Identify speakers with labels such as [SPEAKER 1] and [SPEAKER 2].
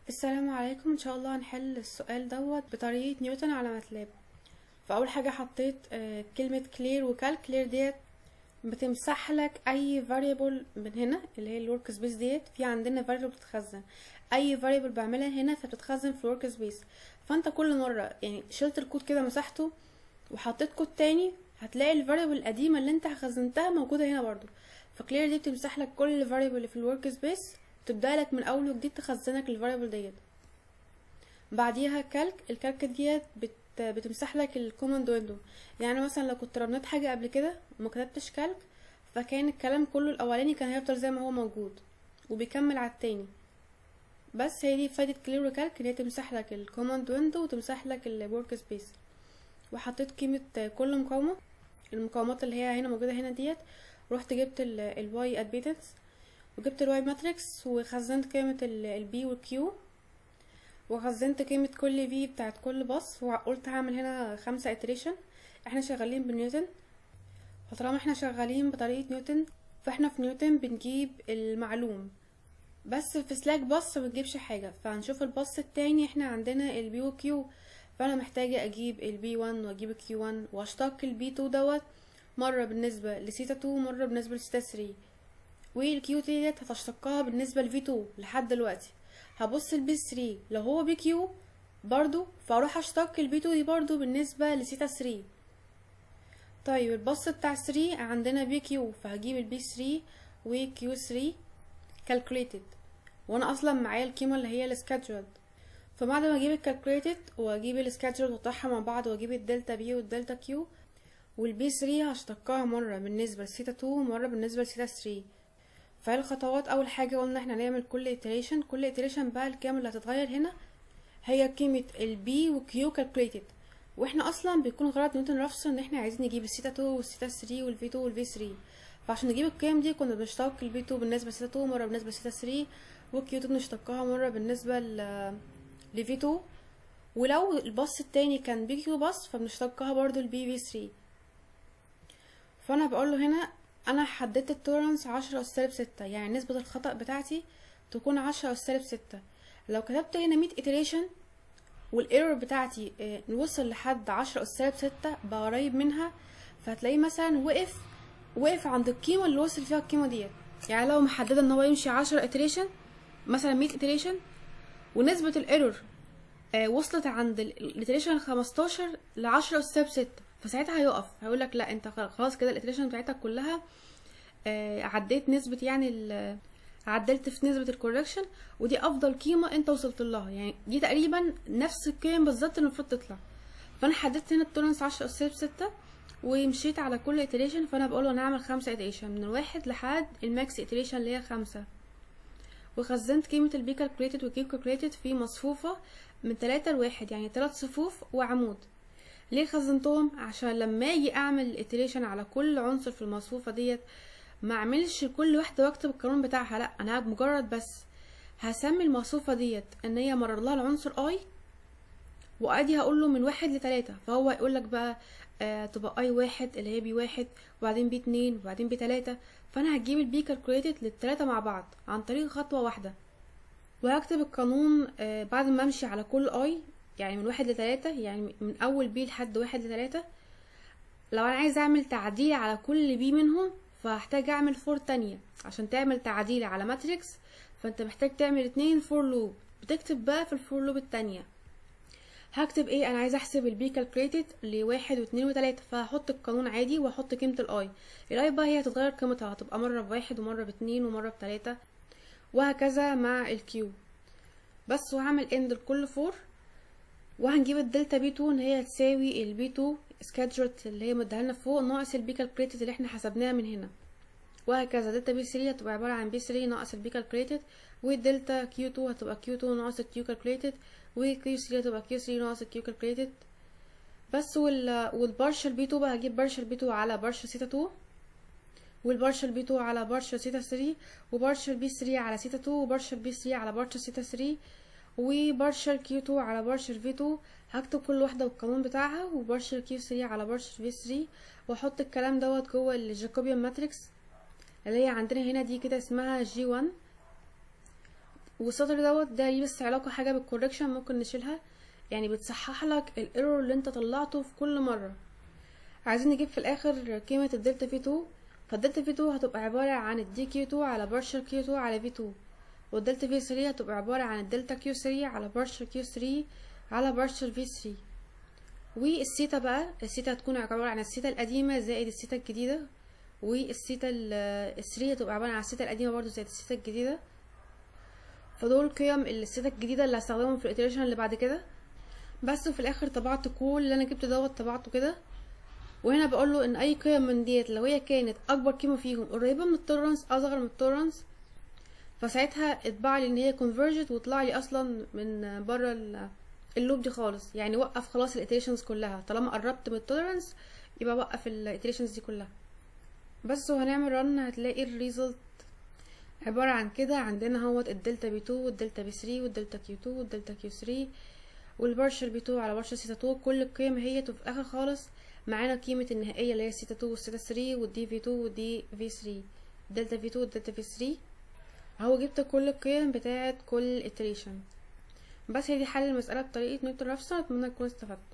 [SPEAKER 1] السلام عليكم. ان شاء الله هنحل السؤال دوت بطريقة نيوتن على ماتلاب. فاول حاجة حطيت كلمة كلير وكال. كلير ديت بتمسح لك اي variable من هنا اللي هي الورك سبيس ديت. في عندنا variable بتتخزن، اي variable بعملها هنا فبتتخزن في الورك سبيس. فانت كل مرة يعني شلت الكود كده مسحته وحطيت كود تاني، هتلاقي الفاريبل القديمة اللي انت خزنتها موجودة هنا برضو. فكلير دي بتمسح لك كل variable اللي في الورك سبيس، تبدأ لك من اول وجديد تخزنك الفاريبل ديت. بعديها كالك. الكالك ديت بتمسح لك الكوماند ويندو. يعني مثلا لو كنت رنيت حاجه قبل كده وما كتبتش كالك، فكان الكلام كله الاولاني كان هيفضل زي ما هو موجود وبيكمل على التاني. بس هي دي فايده كلير وكالك، ان هي تمسح لك الكوماند ويندو وتمسح لك الورك سبيس. وحطيت قيمه كل مقاومه، المقاومات اللي هي هنا موجوده هنا ديت. رحت جبت الواي ادميتنس وجبت الواي ماتريكس وخزنت قيمه البي والكيو، وخزنت قيمة كل في بتاعت كل باص، وقلت هعمل هنا 5 iteration. احنا شغالين بنيوتن، فطالما احنا شغالين بطريقة نيوتن فاحنا في نيوتن بنجيب المعلوم. بس في سلاك باص مبنجيبش حاجة. فهنشوف الباص التاني احنا عندنا البي وكيو، فانا محتاجة اجيب البي 1 واجيب الكيو 1 واشتق البي 2 دوت مرة بالنسبة لسيتا 2 مرة بالنسبة لسيتا 3، والكيو 3 ديت هتشتقها بالنسبة لفي 2 لحد دلوقتي. هبص البي 3 لو هو بي كيو برضو، فاروح اشتق البي 2 دي برضو بالنسبة لسيتا 3. طيب البص بتاع 3 عندنا بي كيو، فهجيب البي 3 وكيو 3 calculated، وانا اصلا معايا القيمة اللي هي السكادجولد. فبعد ما اجيب الكالكوليتد واجيب السكادجولد واطرحها مع بعض واجيب الدلتا بي والدلتا كيو، والبي 3 هشتقها مرة بالنسبة لسيتا 2 ومرة بالنسبة لسيتا 3. فالخطوات اول حاجه قلنا احنا نعمل كل iteration. كل iteration بقى الكام اللي هتتغير هنا هي قيمه البي وكيو calculated. واحنا اصلا بيكون غرض نيوتن رافسون ان احنا عايزين نجيب الثيتا 2 والثيتا 3 والفي 2 والفي 3. فعشان نجيب القيم دي كنا بنشتق البي 2 بالنسبه لثيتا 2 مره بالنسبه لثيتا 3، والكيو 2 بنشتقها مره بالنسبه لفي 2. ولو الباص التاني كان بي كيو باص فبنشتقها برضو البي في 3. فانا بقوله هنا انا حددت التولرانس 10 اس سالب 6، يعني نسبة الخطأ بتاعتي تكون 10 اس سالب 6. لو كتبت هنا 100 iteration والايرور بتاعتي نوصل لحد 10 اس سالب 6 بقى قريب منها، فهتلاقيه مثلا وقف عند القيمة اللي وصل فيها القيمة ديت. يعني لو محددة ان هو يمشي 10 iteration مثلا 100 iteration ونسبة الايرور وصلت عند الاتريشن 15 ل 10 اس سالب 6، فساعتها هيقف هيقولك لا انت خلاص كده الاتريشن بتاعتك كلها عديت نسبة، يعني عدلت في نسبة الكوركشن، ودي افضل قيمة انت وصلت لها. يعني دي تقريبا نفس القيم بالظبط اللي المفروض تطلع. فانا حددت هنا التولرنس 10 اس سالب 6 ومشيت على كل اتريشن. فانا بقوله انا هعمل 5 اتريشن من الواحد لحد الماكس اتريشن اللي هي 5. وخزنت قيمة البي كالكوليتد والكيو كالكوليتد في مصفوفة من 3 ل1، يعني 3 صفوف وعمود. ليه خزنتهم؟ عشان لما اجي اعمل الاتريشن على كل عنصر في المصفوفة ديت ما اعملش كل واحدة واكتب القانون بتاعها، لا انا مجرد بس هسمي المصفوفة ديت ان هي مرر لها العنصر اي، وادي هقول له من 1 ل3، فهو يقول لك بقى تبقى اي 1 اللي هي بي 1 وبعدين بي 2 وبعدين بي 3. فانا هجيب البي كالكوليتد للتلاتة مع بعض عن طريق خطوة واحدة، وهكتب القانون بعد ما امشي على كل اي، يعني من 1 ل3، يعني من اول بي لحد 1 ل3. لو انا عايز اعمل تعديل على كل بي منهم فهحتاج اعمل فور تانية. عشان تعمل تعديل على ماتريكس فانت محتاج تعمل 2 فور لوب، بتكتب بقى في الفور لوب التانية هكتب ايه. انا عايزه احسب البي كالكوليتد ل1 و2 و3، فهحط القانون عادي واحط قيمه الاي بقى هي هتتغير قيمتها، هتبقى مره ب1 ومره ب2 ومره ب3 وهكذا مع الكيو. بس وهعمل اند لكل فور، وهنجيب الدلتا بي 2 ان هي هتساوي البي 2 سكادجولد اللي هي مديها فوق ناقص البي كالكوليتد اللي احنا حسبناها من هنا، وهكذا. دلتا بي 3 هتبقى عباره عن بي 3 ناقص البي كالكوليتد، والدلتا كيو 2 هتبقى كيو 2 ناقص الكيو كالكوليتد، وكيو 3 هتبقى كيو 3 ناقص الكيو كالكوليتد. بس والبارشل بي 2 بقى هجيب بارشل بي 2 على بارشل سيتا 2، والبارشل بي 2 على بارشل سيتا 3، وبارشل بي 3 على سيتا 2، وبارشل بي 3 على بارشل سيتا 3، وبارشل كيو 2 على بارشل في 2. هكتب كل واحده والقانون بتاعها، وبارشل كيو 3 على بارشل في 3، واحط الكلام دوت جوه الجاكوبيان ماتريكس اللي هي عندنا هنا دي كده اسمها جي 1. والسطر ده ليه بس علاقة حاجة بالكوركشن ممكن نشيلها، يعني بتصحح لك الايرور اللي انت طلعته في كل مرة. عايزين نجيب في الاخر قيمة الدلتا في 2، فالدلتا في 2 هتبقى عبارة عن الدي كيو 2 على بارشل كيو 2 على في 2، والدلتا في 3 هتبقى عبارة عن الدلتا كيو 3 على بارشل كيو 3 على بارشل في 3. والثيتا بقى، الثيتا هتكون عبارة عن الثيتا القديمة زائد الثيتا الجديدة، والثيتا ال3 هتبقى عبارة عن الثيتا القديمة برضو زائد الثيتا الجديدة. فدول قيم الثيتا الجديدة اللي هستخدمهم في الاتريشن اللي بعد كده. بس وفي الاخر طبعت كل اللي انا جبت طبعته كده، وهنا بقوله ان اي قيم من ديت لو هي كانت اكبر قيمة فيهم قريبة من التولرانس اصغر من التولرانس، فساعتها اتبع لي ان هي converged وطلع لي اصلا من بره اللوب دي خالص، يعني وقف خلاص الاتريشنز كلها، طالما قربت من التولرانس يبقى وقف الاتريشنز دي كلها. بس وهنعمل رن هتلاقي الريزلت عبارة عن كده. عندنا هوت الدلتا بي 2 والدلتا بي 3 والدلتا كيو 2 والدلتا كيو 3 والبارشل بي 2 على بارشل سيتا 2، كل القيم هي. وفي اخر خالص معانا قيمة النهائية اللي هي سيتا 2 والسيتا 3 والدي في 2 والدي في 3، دلتا في 2 والدلتا في 3 اهو. جبت كل القيم بتاعت كل iteration. بس هي دي حل المسألة بطريقة نيوتن رافسون. اتمنى تكونوا استفدتوا.